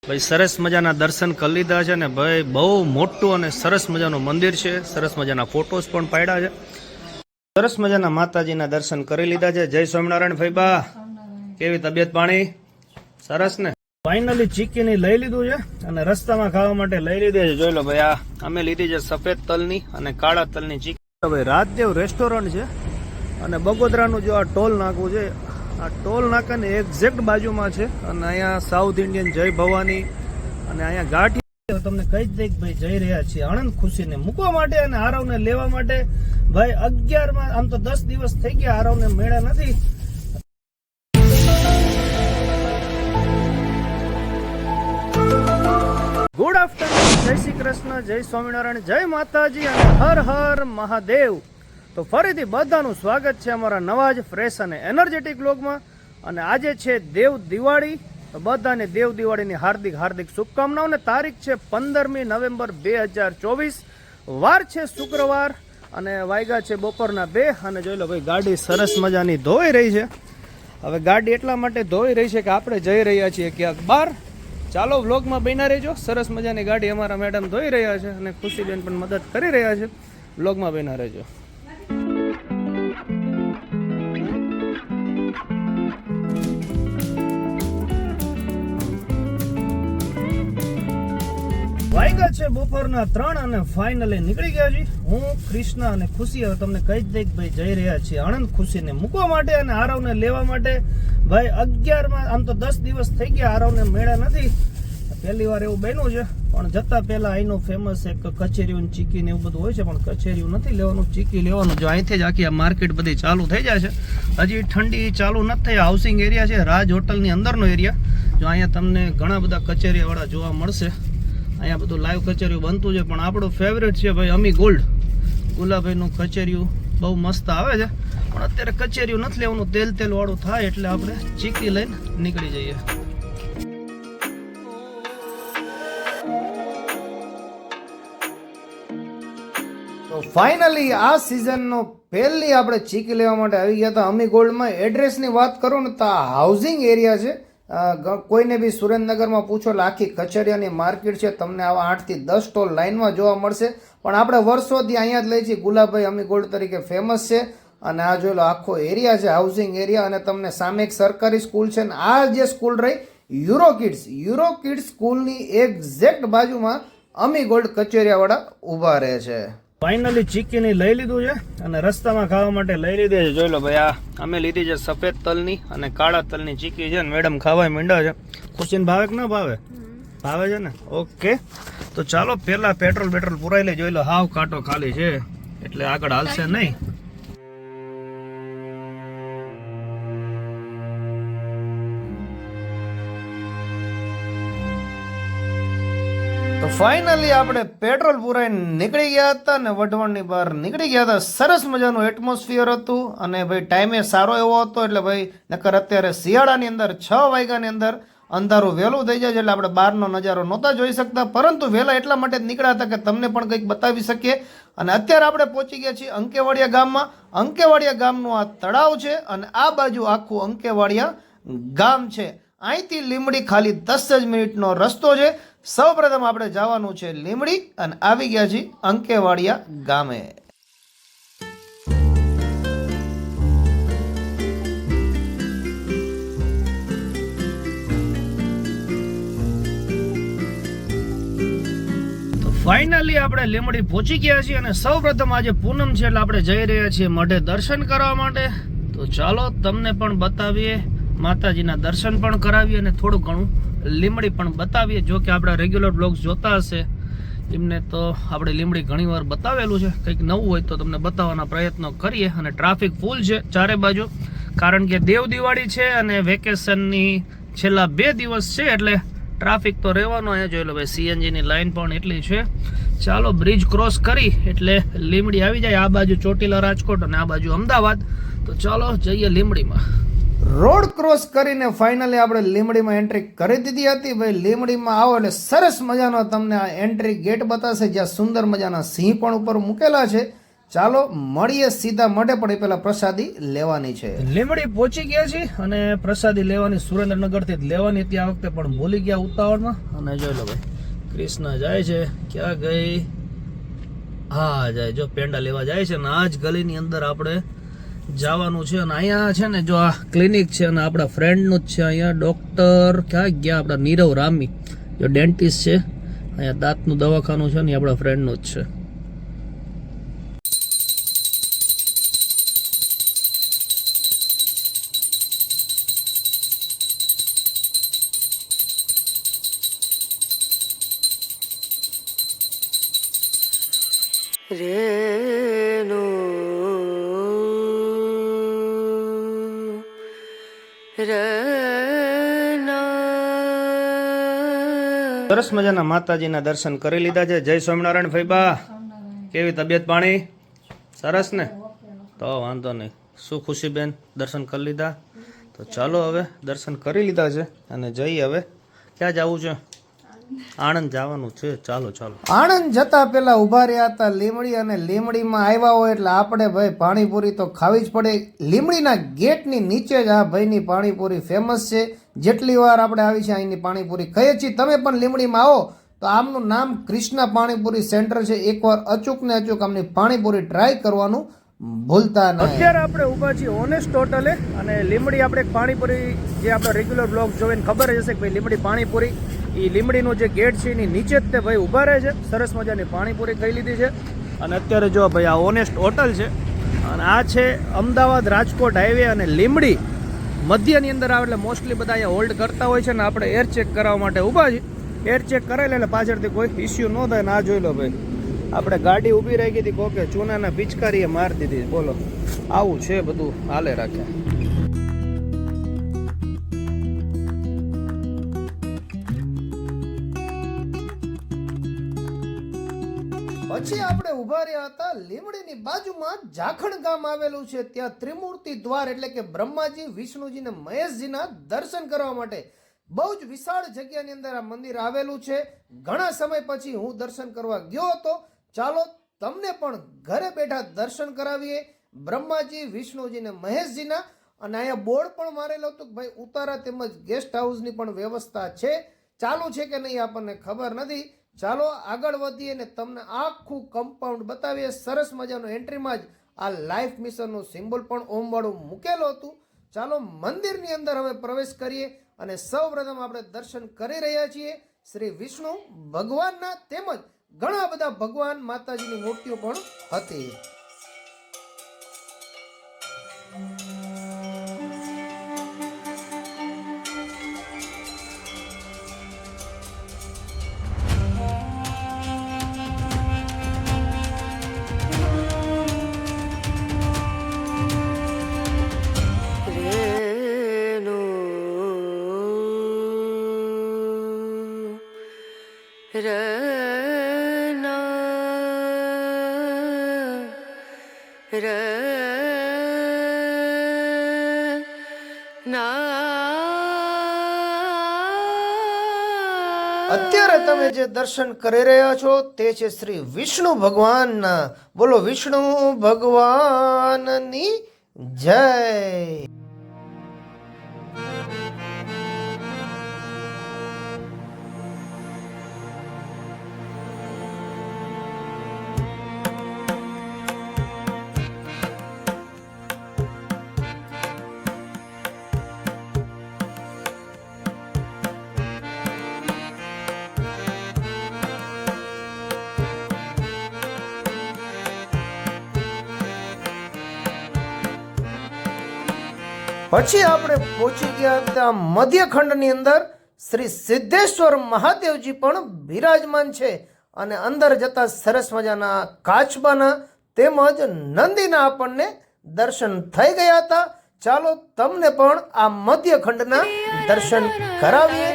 ભાઈ સરસ મજાના દર્શન કરી લીધા છે ને ભાઈ બહુ મોટું અને સરસ મજાનું મંદિર છે. સરસ મજાના ફોટોસ પણ પાડ્યા છે. સરસ મજાના માતાજીના દર્શન કરી લીધા છે. જય સ્વામિનારાયણ ભાઈબા, કેવી તબિયત પાણી? સરસ ને. ફાઇનલી ચીકીની લઈ લીધું છે અને રસ્તામાં ખાવા માટે લઈ લીધી છે. જોઈ લો ભાઈ, આ અમે લીધી છે સફેદ તલની અને કાળા તલની ચીકી. ભાઈ રાજદેવ રેસ્ટોરન્ટ છે અને બગોદરાનું જો આ ટોલ નાકું છે, આ ટોલ નાકાની એક્ઝેક્ટ બાજુમાં છે. અને અહીંયા સાઉથ ઇન્ડિયન જય ભવાની અને અહીંયા ગાંઠી તમને કહી જ દઈ કે ભાઈ જઈ રહ્યા છીએ આણંદ ખુશીને મૂકવા માટે અને આરવને લેવા માટે. ભાઈ 11માં આમ તો 10 દિવસ થઈ ગયા આરવને મેળા નથી. ગુડ આફ્ટરનૂન, જય શ્રી કૃષ્ણ, જય સ્વામિનારાયણ, જય માતાજી અને હર હર મહાદેવ. તો ફરીથી બધાનું સ્વાગત છે અમારા નવા જ ફ્રેશ અને એનર્જેટિક વ્લોગમાં. અને આજે છે દેવ દિવાળી. તો બધાને દેવ દિવાળીની હાર્દિક હાર્દિક શુભકામનાઓ. અને તારીખ છે 15મી નવેમ્બર 2024, વાર છે શુક્રવાર અને વાગ્યા છે બપોરના 2. અને જોઈ લો ભાઈ, ગાડી સરસ મજાની ધોઈ રહી છે. હવે ગાડી એટલા માટે ધોઈ રહી છે કે આપણે જઈ રહ્યા છીએ ક્યાંક બહાર. ચાલો વ્લોગમાં બન્યા રહેજો. સરસ મજાની ગાડી અમારા મેડમ ધોઈ રહ્યા છે અને ખુશીબેન પણ મદદ કરી રહ્યા છે. વ્લોગમાં બન્યા રહેજો. વાગ્યા છે બપોરના 3 અને ફાઇનલી નીકળી ગયા છીએ હું, કૃષ્ણ અને ખુશી. હવે તમને કહી જ દઈ કે ભાઈ જઈ રહ્યા છીએ આણંદ ખુશીને મૂકવા માટે અને આરવને લેવા માટે. ભાઈ 11માં આમ તો 10 દિવસ થઈ ગયા આરવને મેળા નથી. પહેલી વાર એવું બન્યું છે. પણ જતા પહેલા અહીંનું ફેમસ એક કચેરીયું ચીકી ને એવું બધું હોય છે, પણ કચેરીયું નથી લેવાનું, ચીકી લેવાનું. જો અહીંથી જ આખી આ માર્કેટ બધી ચાલુ થઈ જાય છે. હજી ઠંડી ચાલુ નથી થઈ. હાઉસિંગ એરિયા છે, રાજ હોટલની અંદરનો એરિયા. જો અહીંયા તમને ઘણા બધા કચેરીવાળા જોવા મળશે. અહીંયા બધું લાઈવ કચેરીયું બનતું છે. પણ આપણું ફેવરેટ છે ભાઈ અમી ગોલ્ડ. ગુલાભાઈનું કચેરીયું બહુ મસ્ત આવે છે. પણ અત્યારે કચેરીયું નથી લેવાનું, તેલ વાળું થાય એટલે આપણે ચીકી લઈને નીકળી જઈએ. તો ફાઇનલી આ સિઝનનો પહેલી આપણે ચીકી લેવા માટે આવી ગયા હતા અમી ગોલ્ડમાં. એડ્રેસની વાત કરું ને તો આ હાઉસિંગ એરિયા છે. કોઈને બી સુરેન્દ્રનગરમાં પૂછો એટલે આખી કચેરીયાની માર્કેટ છે. તમને આવા 8 થી 10 સ્ટોલ લાઇનમાં જોવા મળશે. પણ આપણે વર્ષોથી અહીંયા જ લઈએ છીએ. ગુલાબભાઈ અમી ગોલ્ડ તરીકે ફેમસ છે. અને આ જોઈ લો આખો એરિયા છે હાઉસિંગ એરિયા. અને તમને સામે એક સરકારી સ્કૂલ છે. અને આ જે સ્કૂલ રહી યુરો કિડ્સ સ્કૂલની એક્ઝેક્ટ બાજુમાં અમી ગોલ્ડ કચેરીયાવાળા ઊભા રહે છે. ફાઇનલી ચીકીની લઈ લીધું છે અને રસ્તામાં ખાવા માટે લઈ લીધી છે. જોઈ લો ભાઈ, આ અમે લીધી છે સફેદ તલની અને કાળા તલની ચીકી છે. મેડમ ખાવા માંડ્યા છે. ખુશીને ભાવે કે ના ભાવે? ભાવે છે ને. ઓકે, તો ચાલો પેલા પેટ્રોલ પુરાઈ લે. જોઈ લો હાવ કાંટો ખાલી છે એટલે આગળ હાલશે નહીં. તો ફાઇનલી આપણે પેટ્રોલ પુરાઈને નીકળી ગયા હતા ને વઢવાણની બહાર નીકળી ગયા હતા. સરસ મજાનું એટમોસ્ફિયર હતું અને ભાઈ ટાઈમે સારો એવો હતો. એટલે ભાઈ નકર અત્યારે શિયાળાની અંદર 6 વાગ્યાની અંદર અંધારું વહેલું થઈ જાય છે એટલે આપણે બહારનો નજારો નહોતા જોઈ શકતા. પરંતુ વહેલા એટલા માટે જ નીકળ્યા હતા કે તમને પણ કંઈક બતાવી શકીએ. અને અત્યારે આપણે પહોંચી ગયા છીએ અંકેવાડિયા ગામમાં. અંકેવાડિયા ગામનું આ તળાવ છે અને આ બાજુ આખું અંકેવાડિયા ગામ છે. અહીંથી લીંબડી ખાલી 10 જ મિનિટનો રસ્તો છે. સૌપ્રથમ આપણે જવાનું છે લીંબડી અને આવી ગયા છીએ અંકેવાડિયા ગામે. તો ફાઇનલી આપણે લીંબડી પહોંચી ગયા છીએ અને સૌપ્રથમ આજે પૂનમ છે એટલે આપણે જઈ રહ્યા છીએ મઢે દર્શન કરવા માટે. તો ચાલો તમને પણ બતાવીએ, માતાજીના દર્શન પણ કરાવીએ અને થોડું ઘણું લીંબડી પણ બતાવીએ. જો કે આપણા રેગ્યુલર બ્લોગ્સ જોતા હશે એમને તો આપણે લીંબડી ઘણી વાર બતાવેલું છે. કંઈક નવું હોય તો તમને બતાવવાના પ્રયત્નો કરીએ. અને ટ્રાફિક ફૂલ છે ચારે બાજુ, કારણ કે દેવ દિવાળી છે અને વેકેશનની છેલ્લા 2 દિવસ છે એટલે ટ્રાફિક તો રહેવાનો. અહીંયા જોઈ લો ભાઈ, સીએનજીની લાઈન પણ એટલી છે. ચાલો બ્રિજ ક્રોસ કરી એટલે લીંબડી આવી જાય. આ બાજુ ચોટીલા રાજકોટ અને આ બાજુ અમદાવાદ. તો ચાલો જઈએ લીંબડીમાં. રોડ ક્રોસ કરીને ફાઇનલી આપણે લીંબડીમાં એન્ટ્રી કરી દીધી હતી. ભાઈ લીંબડીમાં આવો એટલે સરસ મજાનો તમને આ એન્ટ્રી ગેટ બતાવશે, જ્યાં સુંદર મજાના સિંહ પણ ઉપર મૂકેલા છે. ચાલો મળીએ સીધા મઢે, પણ એ પેલા પ્રસાદી લેવાની છે. લીમડી પહોંચી ગયા છે અને પ્રસાદી લેવાની સુરેન્દ્રનગરથી જ લેવાની હતી આ વખતે, પણ ભૂલી ગયા ઉતાવળમાં. અને જોઈ લો ભાઈ, કૃષ્ણ જાય છે. ક્યાં ગઈ? હા જાય, જો પેંડા લેવા જાય છે. અને આ જ ગલીની અંદર આપણે જવાનું છે. અને અહીંયા છે ને જો આ ક્લિનિક છે અને આપણા ફ્રેન્ડનું જ છે. અહીંયા ડૉક્ટર ક્યાં ગયા? આપણા નીરવ રામી, જો ડેન્ટિસ્ટ છે. અહીંયા દાંતનું દવાખાનું છે ને એ આપણા ફ્રેન્ડનું જ છે. રેનો સરસ મજાના માતાજીના દર્શન કરી લીધા છે. જય સ્વામિનારાયણ ફઈબા, કેવી તબિયત પાણી? સરસ ને? તો વાંધો નહીં. શું ખુશીબેન, દર્શન કરી લીધા? તો ચાલો હવે દર્શન કરી લીધા છે અને જઈએ હવે. ક્યાં જવું છે? આણંદ જવાનું છે. ચાલો ચાલો. આણંદ જતા પેલા ઉભા રહ્યા હતા લીમડી, અને લીમડીમાં આવ્યા હોય એટલે આપણે ભાઈ પાણીપુરી તો ખાવી જ પડે. લીમડીના ગેટની નીચે જ આ ભાઈની પાણીપુરી ફેમસ છે. જેટલી વાર આપણે આવી છે અહીંની પાણીપુરી ખાઈએ છીએ. તમે પણ લીમડીમાં આવો તો આમનું નામ કૃષ્ણા પાણીપુરી સેન્ટર છે. એકવાર અચૂક ને અચૂક આમની પાણીપુરી ટ્રાય કરવાનું ભૂલતા નહીં. અત્યારે આપણે ઊભા છીએ ઓનેસ્ટ હોટલે, અને લીમડી આપણે પાણીપુરી જે આપણો રેગ્યુલર બ્લોગ જોઈને ખબર જ હશે કે ભાઈ લીમડી પાણીપુરી એ લીમડીનું જે ગેટ છે એની નીચે જ તે ભાઈ ઊભા રહે છે. સરસ મજાની પાણીપુરી ખાઈ લીધી છે. અને અત્યારે જો ભાઈ આ ઓનેસ્ટ હોટલ છે, અને આ છે અમદાવાદ રાજકોટ હાઈવે, અને લીમડી મધ્યની અંદર આવે એટલે મોસ્ટલી બધા અહીંયા હોલ્ડ કરતા હોય છે. ને આપણે એર ચેક કરાવવા માટે ઊભા છીએ. એર ચેક કરાવી એટલે પાછળથી કોઈ ઇસ્યુ ન થાય. ને આ જોઈ લો ભાઈ, આપણે ગાડી ઊભી રાખી હતી, કોકે ચૂનાના પિચકારીએ મારી દીધી. બોલો, આવું છે બધું હાલે રાખ્યા. પછી આપણે ઉભા રહ્યા હતા લીમડીની બાજુમાં જાખણ ગામ આવેલું છે. ત્યાં ત્રિમૂર્તિ દ્વાર એટલે કે બ્રહ્માજી, વિષ્ણુજી ને મહેશજીના દર્શન કરવા માટે બહુ જ વિશાળ જગ્યાની અંદર આ મંદિર આવેલું છે. ઘણા સમય પછી હું દર્શન કરવા ગયો હતો. ચાલો તમને પણ ઘરે બેઠા દર્શન કરાવીએ બ્રહ્માજી, વિષ્ણુજી ને મહેશજીના. અને અહીંયા બોર્ડ પણ મારેલો હતું કે ભાઈ ઉતારા તેમજ ગેસ્ટ હાઉસની પણ વ્યવસ્થા છે. ચાલુ છે કે નહીં આપણને ખબર નથી. ચાલો આગળ વધીએ ને તમને આખું કમ્પાઉન્ડ બતાવીએ. સરસ મજાનું એન્ટ્રીમાં જ આ લાઈફ મિશનનું સિમ્બોલ પણ ઓમવાળું મૂકેલું હતું. ચાલો મંદિરની અંદર હવે પ્રવેશ કરીએ, અને સૌપ્રથમ આપણે દર્શન કરી રહ્યા છીએ શ્રી વિષ્ણુ ભગવાનના, તેમજ ઘણા બધા ભગવાન માતાજીની મૂર્તિઓ પણ હતી. અત્યારે તમે જે દર્શન કરી રહ્યા છો તે છે શ્રી વિષ્ણુ ભગવાનના. બોલો વિષ્ણુ ભગવાનની જય. પછી આપણે પહોંચી ગયા ત્યાં મધ્યખંડની અંદર શ્રી સિદ્ધેશ્વર મહાદેવજી પણ બિરાજમાન છે. અને અંદર જતા સરસ મજાના કાચબાના તેમજ નંદીના આપણને દર્શન થઈ ગયા હતા. ચાલો તમને પણ આ મધ્યખંડના દર્શન કરાવીએ.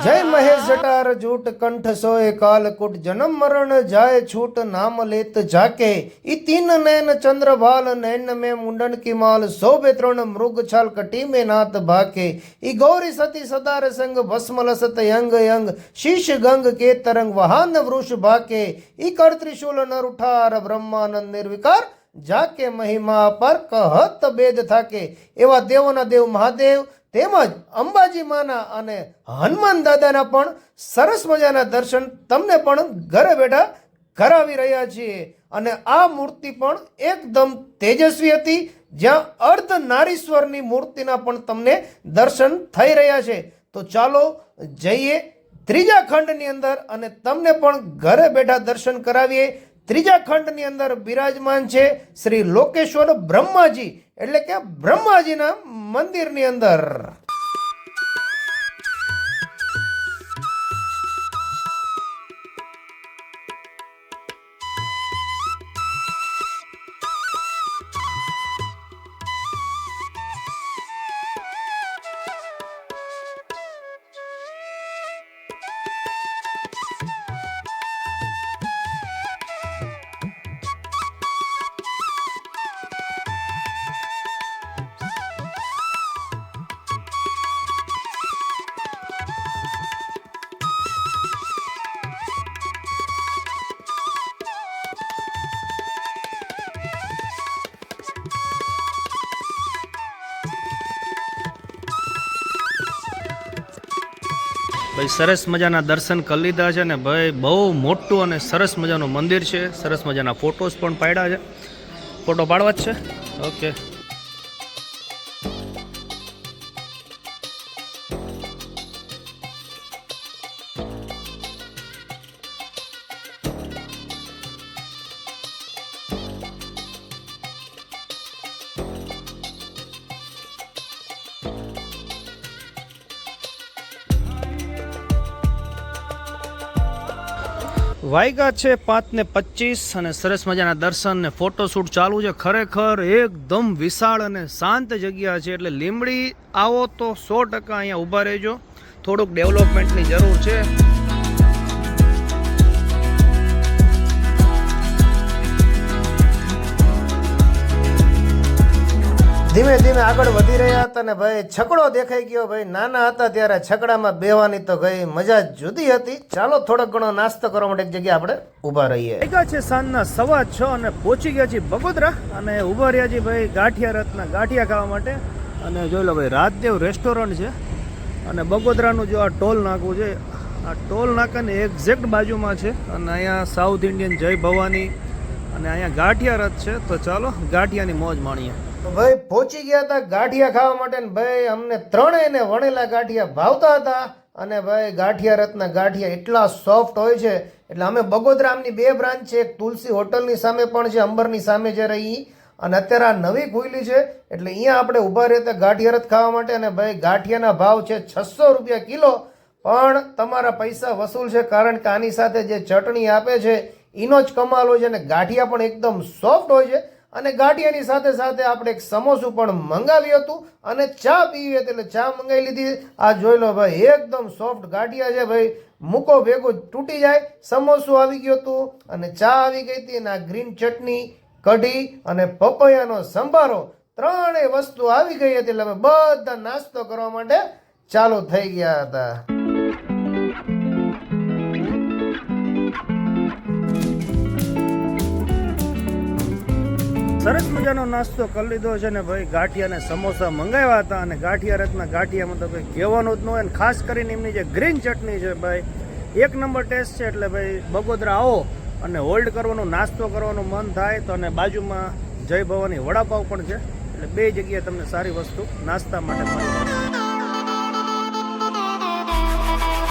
જય મહેશ જટાર જૂટ કંઠ સોય કાલકુટ જન્મ મરણ જાય છૂટ નામ લેત જાકે ઈ તીન નૈન ચંદ્રભાલ નૈન में मुंडन की माल शोभे तृण मृग छाल कटी में नाथ भाके ई गौरी सती सदार संग भस्म लसत यंग यंग शीश गंग के तरंग वहान वृष भाके ई कर त्रिशूल नर उठार ब्रह्मानंद निर्विकार જાકે મહિમા પર કહત બેદ થાકે એવા દેવોના દેવ મહાદેવ તેમજ અંબાજી માના અને હનુમાન દાદાના પણ સરસ મજાના દર્શન તમને પણ ઘરે બેઠા કરાવી રહ્યા છીએ અને આ મૂર્તિ પણ એકદમ તેજસ્વી હતી જ્યાં અર્ધ નારીશ્વરની મૂર્તિના પણ તમને દર્શન થઈ રહ્યા છે તો ચાલો જઈએ ત્રીજા ખંડની અંદર અને તમને પણ ઘરે બેઠા દર્શન કરાવીએ ત્રીજા ખંડની અંદર બિરાજમાન છે શ્રી લોકેશ્વર બ્રહ્માજી એટલે કે બ્રહ્માજીના મંદિરની અંદર ભાઈ સરસ મજાના દર્શન કરી લીધા છે ને ભાઈ બહુ મોટું અને સરસ મજાનું મંદિર છે સરસ મજાના ફોટોસ પણ પાડ્યા છે ફોટો પાડવા જ છે ઓકે વાયગા છે 5:25 અને સરસ મજાના દર્શન ને ફોટોશૂટ ચાલુ છે ખરેખર એકદમ વિશાળ અને શાંત જગ્યા છે એટલે લીંબડી આવો તો 100% અહીંયા ઊભા રહેજો થોડુંક ડેવલપમેન્ટની જરૂર છે ધીમે ધીમે આગળ વધી રહ્યા હતા ને ભાઈ છકડો દેખાઈ ગયો ભાઈ નાના હતા ત્યારે છકડામાં બેવાની તો ગઈ મજા જુદી હતી ચાલો થોડોક ઘણો નાસ્તો કરવા માટે એક જગ્યાએ આપણે ઊભા રહીએ વાગ્યા છે સાંજના 6:15 અને પહોંચી ગયા છીએ બગોદરા અને ઊભા રહ્યા છીએ ભાઈ ગાંઠિયા રથના ગાંઠિયા ખાવા માટે અને જોઈ લો ભાઈ રાજદેવ રેસ્ટોરન્ટ છે અને બગોદરાનું જો આ ટોલ નાકું છે આ ટોલ નાકાની એક્ઝેક્ટ બાજુમાં છે અને અહીંયા સાઉથ ઇન્ડિયન જય ભવાની અને અહીંયા ગાંઠિયા રથ છે તો ચાલો ગાંઠિયાની મોજ માણીએ ભાઈ પહોંચી ગયા હતા ગાંઠિયા ખાવા માટે ને ભાઈ અમને ત્રણેયને વણેલા ગાંઠિયા ભાવતા હતા અને ભાઈ ગાંઠિયા રથના ગાંઠિયા એટલા સોફ્ટ હોય છે એટલે અમે બગોદરા આમની 2 બ્રાન્ચ છે એક તુલસી હોટલની સામે પણ છે અંબરની સામે જે રહી અને અત્યારે આ નવી ખુલ્લી છે એટલે અહીંયા આપણે ઊભા રહેતા ગાંઠિયા રથ ખાવા માટે અને ભાઈ ગાંઠિયાના ભાવ છે 600 રૂપિયા કિલો પણ તમારા પૈસા વસૂલ છે કારણ કે આની સાથે જે ચટણી આપે છે એનો જ કમાલ હોય છે અને ગાંઠિયા પણ એકદમ સોફ્ટ હોય છે અને ગાંઠિયાની સાથે સાથે આપણે એક સમોસું પણ મંગાવ્યું હતું અને ચા પીવી હતી એટલે ચા મંગાવી લીધી આ જોઈ લો ભાઈ એકદમ સોફ્ટ ગાંઠિયા છે ભાઈ મૂકો ભેગું તૂટી જાય સમોસું આવી ગયું હતું અને ચા આવી ગઈ હતી અને આ ગ્રીન ચટણી કઢી અને પપૈયાનો સંભારો ત્રણેય વસ્તુ આવી ગઈ હતી એટલે અમે બધા નાસ્તો કરવા માટે ચાલુ થઈ ગયા હતા સરસ મજાનો નાસ્તો કરી લીધો છે ને ભાઈ ગાંઠિયા અને સમોસા મંગાવ્યા હતા અને ગાંઠિયા રથના ગાંઠિયામાં તો ભાઈ કહેવાનું જ ન હોય અને ખાસ કરીને એમની જે ગ્રીન ચટણી છે ભાઈ 1 નંબર ટેસ્ટ છે એટલે ભાઈ બગોદરા આવો અને હોલ્ડ કરવાનું નાસ્તો કરવાનું મન થાય તો અને બાજુમાં જય ભવાની વડાપાવ પણ છે એટલે 2 જગ્યાએ તમને સારી વસ્તુ નાસ્તા માટે મળી